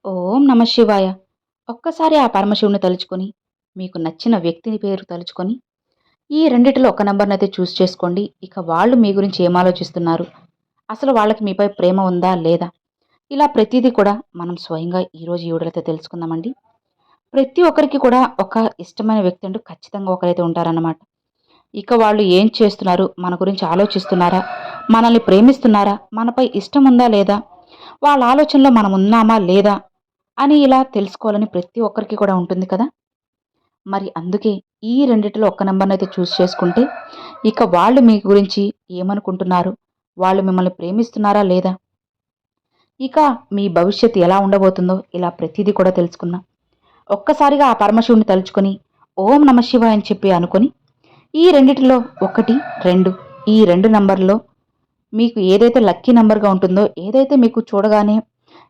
ఓం నమ శివాయ. ఒక్కసారి ఆ పరమశివుని తలుచుకొని, మీకు నచ్చిన వ్యక్తిని పేరు తలుచుకొని, ఈ రెండిటిలో ఒక నంబర్‌నైతే చేసుకోండి. ఇక వాళ్ళు మీ గురించి ఏం ఆలోచిస్తున్నారు? అసలు వాళ్ళకి మీపై ప్రేమ ఉందా? లేదా? ఇలా ప్రతీదీ కూడా మనం స్వయంగా ఈరోజు ఈ వీడియోలో అయితే తెలుసుకుందామండి. ప్రతి ఒక్కరికి కూడా ఒక ఇష్టమైన వ్యక్తి అంటూ ఖచ్చితంగా ఒకరైతే ఉంటారన్నమాట. ఇక వాళ్ళు ఏం చేస్తున్నారు? మన గురించి ఆలోచిస్తున్నారా? మనల్ని ప్రేమిస్తున్నారా? మనపై ఇష్టం ఉందా? లేదా? వాళ్ళ ఆలోచనలో మనం ఉన్నామా? లేదా? అని ఇలా తెలుసుకోవాలని ప్రతి ఒక్కరికి కూడా ఉంటుంది కదా! మరి అందుకే ఈ రెండిటిలో ఒక్క నంబర్‌నైతే చేసుకుంటే, ఇక వాళ్ళు మీ గురించి ఏమనుకుంటున్నారు? వాళ్ళు మిమ్మల్ని ప్రేమిస్తున్నారా? లేదా? ఇక మీ భవిష్యత్తు ఎలా ఉండబోతుందో ఇలా ప్రతీదీ కూడా తెలుసుకుందాం. ఒక్కసారిగా ఆ పరమశివుడిని తలుచుకొని, ఓం నమ శివాయ అని చెప్పి అనుకొని, ఈ రెండిటిలో 1, 2 ఈ 2 నంబర్‌లో మీకు ఏదైతే లక్కీ నంబర్‌గా ఉంటుందో, ఏదైతే మీకు చూడగానే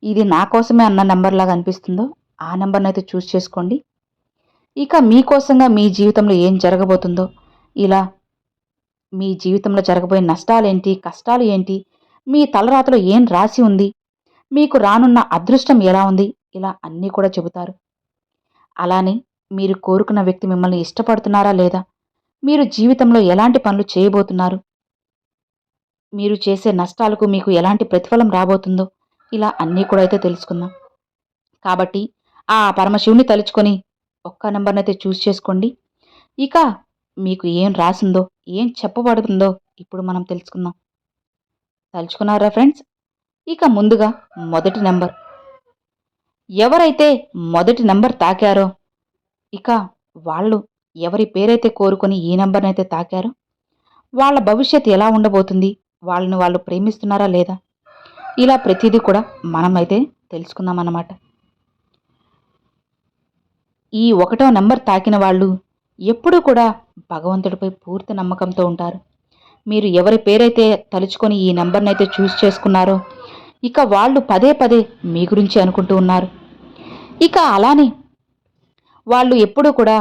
ఇది నా కోసమే అన్న నంబర్‌లాగా అనిపిస్తుందో, ఆ నంబర్‌నైతే చేసుకోండి. ఇక మీకోసంగా మీ జీవితంలో ఏం జరగబోతుందో, ఇలా మీ జీవితంలో జరగబోయే నష్టాలేంటి, కష్టాలు ఏంటి, మీ తలరాతలో ఏం రాసి ఉంది, మీకు రానున్న అదృష్టం ఎలా ఉంది, ఇలా అన్నీ కూడా చెబుతారు. అలానే మీరు కోరుకున్న వ్యక్తి మిమ్మల్ని ఇష్టపడుతున్నారా లేదా? మీరు జీవితంలో ఎలాంటి పనులు చేయబోతున్నారు? మీరు చేసే నష్టాలకు మీకు ఎలాంటి ప్రతిఫలం రాబోతుందో, ఇలా అన్నీ కూడా అయితే తెలుసుకుందాం. కాబట్టి ఆ పరమశివుని తలుచుకొని ఒక్క నంబర్‌నైతే చేసుకోండి. ఇక మీకు ఏం రాసుందో, ఏం చెప్పబడుతుందో ఇప్పుడు మనం తెలుసుకుందాం. తలుచుకున్నారా ఫ్రెండ్స్? ఇక ముందుగా మొదటి నంబర్. ఎవరైతే మొదటి నంబర్ తాకారో, ఇక వాళ్ళు ఎవరి పేరైతే కోరుకొని ఈ నంబర్‌నైతే తాకారో, వాళ్ళ భవిష్యత్తు ఎలా ఉండబోతుంది? వాళ్ళని వాళ్ళు ప్రేమిస్తున్నారా లేదా? ఇలా ప్రతీదీ కూడా మనమైతే తెలుసుకుందామన్నమాట. ఈ ఒకటో నంబర్ తాకిన వాళ్ళు ఎప్పుడూ కూడా భగవంతుడిపై పూర్తి నమ్మకంతో ఉంటారు. మీరు ఎవరి పేరైతే తలుచుకొని ఈ నంబర్‌నైతే చేసుకున్నారో, ఇక వాళ్ళు పదే పదే మీ గురించి అనుకుంటూ ఉన్నారు. ఇక అలానే వాళ్ళు ఎప్పుడూ కూడా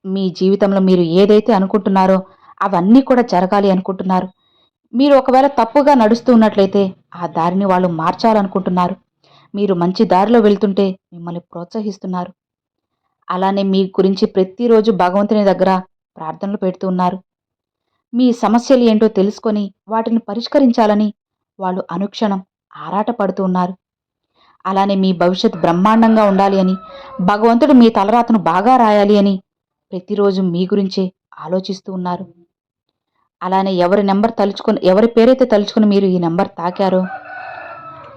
మీ జీవితంలో మీరు ఏదైతే అనుకుంటున్నారో అవన్నీ కూడా జరగాలి అనుకుంటున్నారు. మీరు ఒకవేళ తప్పుగా నడుస్తూ ఉన్నట్లయితే ఆ దారిని వాళ్ళు మార్చాలనుకుంటున్నారు. మీరు మంచి దారిలో వెళ్తుంటే మిమ్మల్ని ప్రోత్సహిస్తున్నారు. అలానే మీ గురించి ప్రతిరోజు భగవంతుని దగ్గర ప్రార్థనలు పెడుతూ ఉన్నారు. మీ సమస్యలు ఏంటో తెలుసుకొని వాటిని పరిష్కరించాలని వాళ్ళు అనుక్షణం ఆరాటపడుతూ ఉన్నారు. అలానే మీ భవిష్యత్తు బ్రహ్మాండంగా ఉండాలి అని, భగవంతుడు మీ తలరాతను బాగా రాయాలి అని ప్రతిరోజు మీ గురించే ఆలోచిస్తూ ఉన్నారు. అలానే ఎవరి పేరైతే తలుచుకొని మీరు ఈ నంబర్ తాకారో,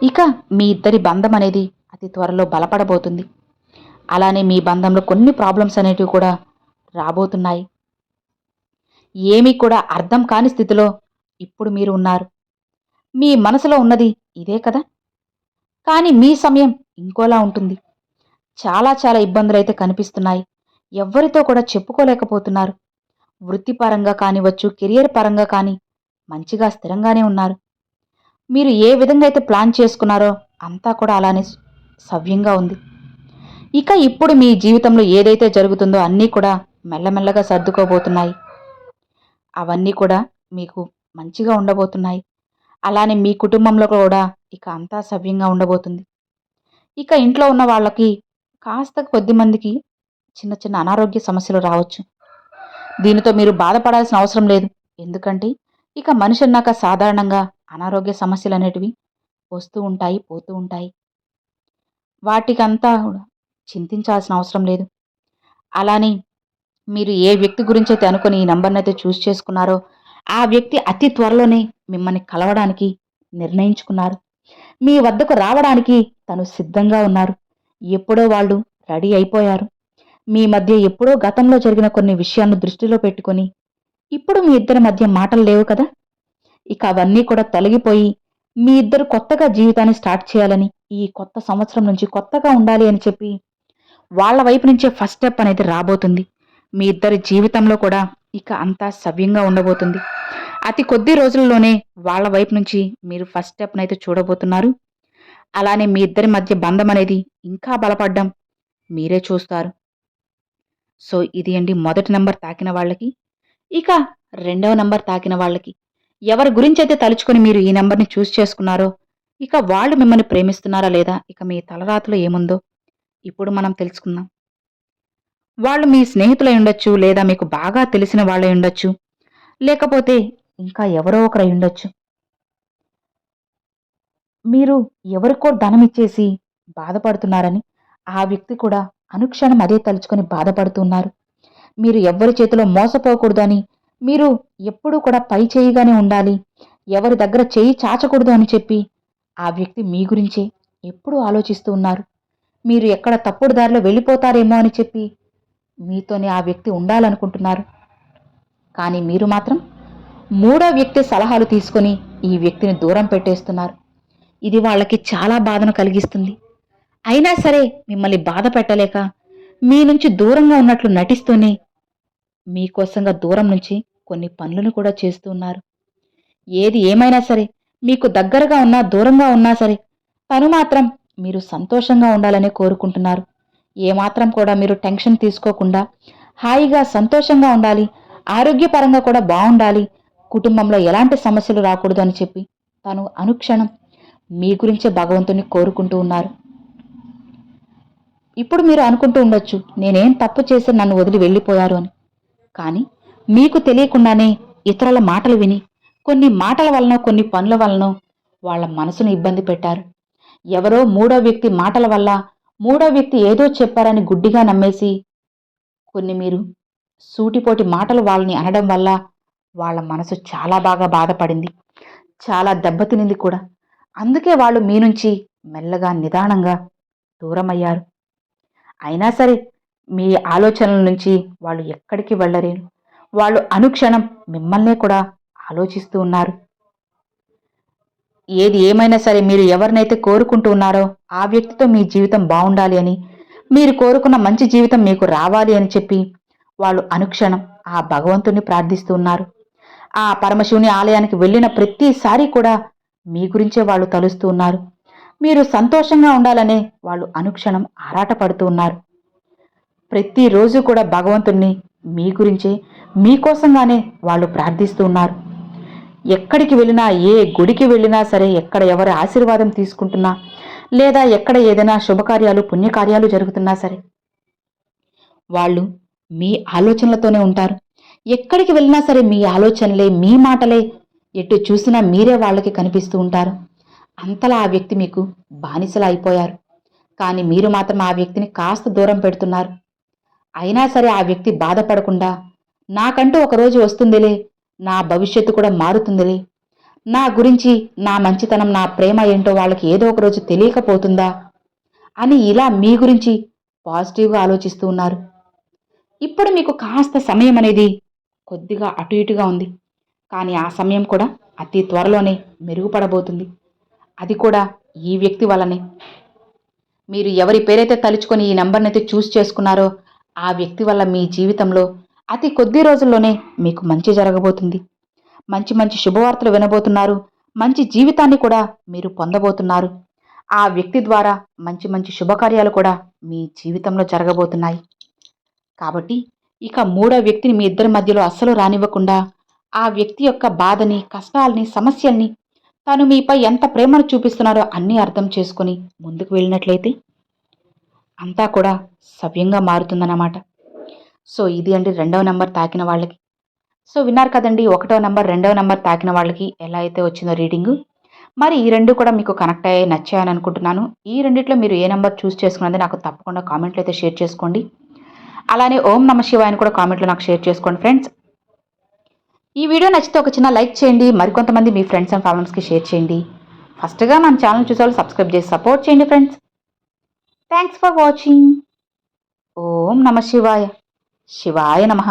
ఇక మీ ఇద్దరి బంధం అనేది అతి త్వరలో బలపడబోతుంది. అలానే మీ బంధంలో కొన్ని ప్రాబ్లమ్స్ అనేటివి కూడా రాబోతున్నాయి. ఏమీ కూడా అర్థం కాని స్థితిలో ఇప్పుడు మీరు ఉన్నారు. మీ మనసులో ఉన్నది ఇదే కదా! కానీ మీ సమయం ఇంకోలా ఉంటుంది. చాలా చాలా ఇబ్బందులైతే కనిపిస్తున్నాయి. ఎవ్వరితో కూడా చెప్పుకోలేకపోతున్నారు. వృత్తిపరంగా కానివచ్చు, కెరియర్ పరంగా కానీ మంచిగా స్థిరంగానే ఉన్నారు. మీరు ఏ విధంగా అయితే ప్లాన్ చేసుకున్నారో అంతా కూడా అలానే సవ్యంగా ఉంది. ఇక ఇప్పుడు మీ జీవితంలో ఏదైతే జరుగుతుందో అన్నీ కూడా మెల్లమెల్లగా సర్దుకోబోతున్నాయి. అవన్నీ కూడా మీకు మంచిగా ఉండబోతున్నాయి. అలానే మీ కుటుంబంలో కూడా ఇక అంతా సవ్యంగా ఉండబోతుంది. ఇక ఇంట్లో ఉన్న వాళ్ళకి కాస్త కొద్దిమందికి చిన్న చిన్న అనారోగ్య సమస్యలు రావచ్చు. దీనితో మీరు బాధపడాల్సిన అవసరం లేదు. ఎందుకంటే ఇక మనిషి అన్నాక సాధారణంగా అనారోగ్య సమస్యలనేటివి వస్తూ ఉంటాయి, పోతూ ఉంటాయి. వాటికంతా కూడా చింతించాల్సిన అవసరం లేదు. అలానే మీరు ఏ వ్యక్తి గురించైతే అనుకుని ఈ నంబర్‌నైతే చేసుకున్నారో, ఆ వ్యక్తి అతి త్వరలోనే మిమ్మల్ని కలవడానికి నిర్ణయించుకున్నారు. మీ వద్దకు రావడానికి తను సిద్ధంగా ఉన్నారు. ఎప్పుడో వాళ్ళు రెడీ అయిపోయారు. మీ మధ్య ఎప్పుడో గతంలో జరిగిన కొన్ని విషయాలను దృష్టిలో పెట్టుకొని, ఇప్పుడు మీ ఇద్దరి మధ్య మాటలు లేవు కదా! ఇక అవన్నీ కూడా తొలగిపోయి, మీ ఇద్దరు కొత్తగా జీవితాన్ని స్టార్ట్ చేయాలని, ఈ కొత్త సంవత్సరం నుంచి కొత్తగా ఉండాలి అని చెప్పి, వాళ్ళ వైపు నుంచే ఫస్ట్ స్టెప్ అనేది రాబోతుంది. మీ ఇద్దరి జీవితంలో కూడా ఇక అంతా సవ్యంగా ఉండబోతుంది. అతి కొద్ది రోజుల్లోనే వాళ్ళ వైపు నుంచి మీరు ఫస్ట్ స్టెప్‌నైతే చూడబోతున్నారు. అలానే మీ ఇద్దరి మధ్య బంధం అనేది ఇంకా బలపడ్డం మీరే చూస్తారు. సో, ఇది అండి మొదటి నంబర్ తాకిన వాళ్ళకి. ఇక రెండవ నంబర్ తాకిన వాళ్ళకి. ఎవరి గురించైతే తలుచుకొని మీరు ఈ నంబర్‌ని చేసుకున్నారో, ఇక వాళ్ళు మిమ్మల్ని ప్రేమిస్తున్నారా లేదా, ఇక మీ తలరాతలో ఏముందో ఇప్పుడు మనం తెలుసుకుందాం. వాళ్ళు మీ స్నేహితులై ఉండొచ్చు, లేదా మీకు బాగా తెలిసిన వాళ్ళై ఉండొచ్చు, లేకపోతే ఇంకా ఎవరో ఒకరై ఉండొచ్చు. మీరు ఎవరికో ధనమిచ్చేసి బాధపడుతున్నారని ఆ వ్యక్తి కూడా అనుక్షణం అదే తలుచుకొని బాధపడుతున్నారు. మీరు ఎవ్వరి చేతిలో మోసపోకూడదని, మీరు ఎప్పుడూ కూడా పై చేయిగానే ఉండాలి, ఎవరి దగ్గర చేయి చాచకూడదు అని చెప్పి ఆ వ్యక్తి మీ గురించే ఎప్పుడూ ఆలోచిస్తూ ఉన్నారు. మీరు ఎక్కడ తప్పుడు దారిలో వెళ్ళిపోతారేమో అని చెప్పి మీతోనే ఆ వ్యక్తి ఉండాలనుకుంటున్నారు. కానీ మీరు మాత్రం మూడో వ్యక్తి సలహాలు తీసుకొని ఈ వ్యక్తిని దూరం పెట్టేస్తున్నారు. ఇది వాళ్ళకి చాలా బాధను కలిగిస్తుంది. అయినా సరే మిమ్మల్ని బాధ పెట్టలేక మీ నుంచి దూరంగా ఉన్నట్లు నటిస్తూనే మీకోసంగా దూరం నుంచి కొన్ని పనులను కూడా చేస్తూ ఉన్నారు. ఏది ఏమైనా సరే, మీకు దగ్గరగా ఉన్నా దూరంగా ఉన్నా సరే, తను మాత్రం మీరు సంతోషంగా ఉండాలనే కోరుకుంటున్నారు. ఏమాత్రం కూడా మీరు టెన్షన్ తీసుకోకుండా హాయిగా సంతోషంగా ఉండాలి, ఆరోగ్యపరంగా కూడా బాగుండాలి, కుటుంబంలో ఎలాంటి సమస్యలు రాకూడదు అని చెప్పి తను అనుక్షణం మీ గురించే భగవంతుని కోరుకుంటూ ఉన్నారు. ఇప్పుడు మీరు అనుకుంటూ ఉండొచ్చు, నేనేం తప్పు చేసి నన్ను వదిలి వెళ్ళిపోయారు అని. కానీ మీకు తెలియకుండానే ఇతరుల మాటలు విని, కొన్ని మాటల వలన, కొన్ని పనుల వలన వాళ్ళ మనసును ఇబ్బంది పెట్టారు. ఎవరో మూడో వ్యక్తి మాటల వల్ల, మూడో వ్యక్తి ఏదో చెప్పారని గుడ్డిగా నమ్మేసి కొన్ని మీరు సూటిపోటి మాటలు వాళ్ళని అనడం వల్ల వాళ్ళ మనసు చాలా బాగా బాధపడింది, చాలా దెబ్బతినింది కూడా. అందుకే వాళ్ళు మీ నుంచి మెల్లగా నిదానంగా దూరమయ్యారు. అయినా సరే మీ ఆలోచనల నుంచి వాళ్ళు ఎక్కడికి వెళ్ళలేరు. వాళ్ళు అనుక్షణం మిమ్మల్నే కూడా ఆలోచిస్తూ ఉన్నారు. ఏది ఏమైనా సరే మీరు ఎవరినైతే కోరుకుంటూ ఉన్నారో ఆ వ్యక్తితో మీ జీవితం బాగుండాలి అని, మీరు కోరుకున్న మంచి జీవితం మీకు రావాలి అని చెప్పి వాళ్ళు అనుక్షణం ఆ భగవంతుణ్ణి ప్రార్థిస్తూ ఉన్నారు. ఆ పరమశివుని ఆలయానికి వెళ్ళిన ప్రతిసారి కూడా మీ గురించే వాళ్ళు తలుస్తూ ఉన్నారు. మీరు సంతోషంగా ఉండాలనే వాళ్ళు అనుక్షణం ఆరాటపడుతూ ఉన్నారు. ప్రతిరోజు కూడా భగవంతుణ్ణి మీ గురించే, మీకోసంగానే వాళ్ళు ప్రార్థిస్తూ ఉన్నారు. ఎక్కడికి వెళ్ళినా, ఏ గుడికి వెళ్ళినా సరే, ఎక్కడ ఎవరి ఆశీర్వాదం తీసుకుంటున్నా, లేదా ఎక్కడ ఏదైనా శుభకార్యాలు పుణ్యకార్యాలు జరుగుతున్నా సరే వాళ్ళు మీ ఆలోచనలతోనే ఉంటారు. ఎక్కడికి వెళ్ళినా సరే మీ ఆలోచనలే, మీ మాటలే, ఎటు చూసినా మీరే వాళ్ళకి కనిపిస్తూ ఉంటారు. అంతలా ఆ వ్యక్తి మీకు బానిసలా అయిపోయారు. కానీ మీరు మాత్రం ఆ వ్యక్తిని కాస్త దూరం పెడుతున్నారు. అయినా సరే ఆ వ్యక్తి బాధపడకుండా, నాకంటూ ఒకరోజు వస్తుందిలే, నా భవిష్యత్తు కూడా మారుతుందిలే, నా గురించి, నా మంచితనం, నా ప్రేమ ఏంటో వాళ్ళకి ఏదో ఒక రోజు తెలియకపోతుందా అని ఇలా మీ గురించి పాజిటివ్గా ఆలోచిస్తూ ఉన్నారు. ఇప్పుడు మీకు కాస్త సమయం అనేది కొద్దిగా అటు ఇటుగా ఉంది. కానీ ఆ సమయం కూడా అతి త్వరలోనే మెరుగుపడబోతుంది. అది కూడా ఈ వ్యక్తి వల్లనే. మీరు ఎవరి పేరైతే తలుచుకొని ఈ నెంబర్నైతే చూస్ చేసుకున్నారో ఆ వ్యక్తి వల్ల మీ జీవితంలో అతి కొద్ది రోజుల్లోనే మీకు మంచి జరగబోతుంది. మంచి మంచి శుభవార్తలు వినబోతున్నారు. మంచి జీవితాన్ని కూడా మీరు పొందబోతున్నారు. ఆ వ్యక్తి ద్వారా మంచి మంచి శుభకార్యాలు కూడా మీ జీవితంలో జరగబోతున్నాయి. కాబట్టి ఇక మూడో వ్యక్తిని మీ ఇద్దరి మధ్యలో అస్సలు రానివ్వకుండా, ఆ వ్యక్తి యొక్క బాధని, కష్టాల్ని, సమస్యల్ని, తను మీపై ఎంత ప్రేమను చూపిస్తున్నారో అన్నీ అర్థం చేసుకొని ముందుకు వెళ్ళినట్లయితే అంతా కూడా సవ్యంగా మారుతుందన్నమాట. సో ఇది అండి రెండవ నెంబర్ తాకిన వాళ్ళకి. సో విన్నారు కదండి, ఒకటో నెంబర్, రెండవ నెంబర్ తాకిన వాళ్ళకి ఎలా అయితే వచ్చిందో రీడింగు. మరి ఈ రెండు కూడా మీకు కనెక్ట్ అయ్యాయి, నచ్చాయని అనుకుంటున్నాను. ఈ రెండిట్లో మీరు ఏ నెంబర్ చూస్ చేసుకున్నది నాకు తప్పకుండా కామెంట్లో అయితే షేర్ చేసుకోండి. అలానే ఓం నమ శివాయ అని కూడా కామెంట్లో నాకు షేర్ చేసుకోండి ఫ్రెండ్స్. ఈ వీడియో నచ్చితే ఒక చిన్న లైక్ చేయండి, మరికొంతమంది మీ ఫ్రెండ్స్ అండ్ ఫ్యామిలీస్కి షేర్ చేయండి. ఫస్ట్గా మన ఛానల్ చూసేవాళ్ళు సబ్స్క్రైబ్ చేసి సపోర్ట్ చేయండి ఫ్రెండ్స్. Thanks for watching. ఓం నమ శివాయ. శివాయ నమః.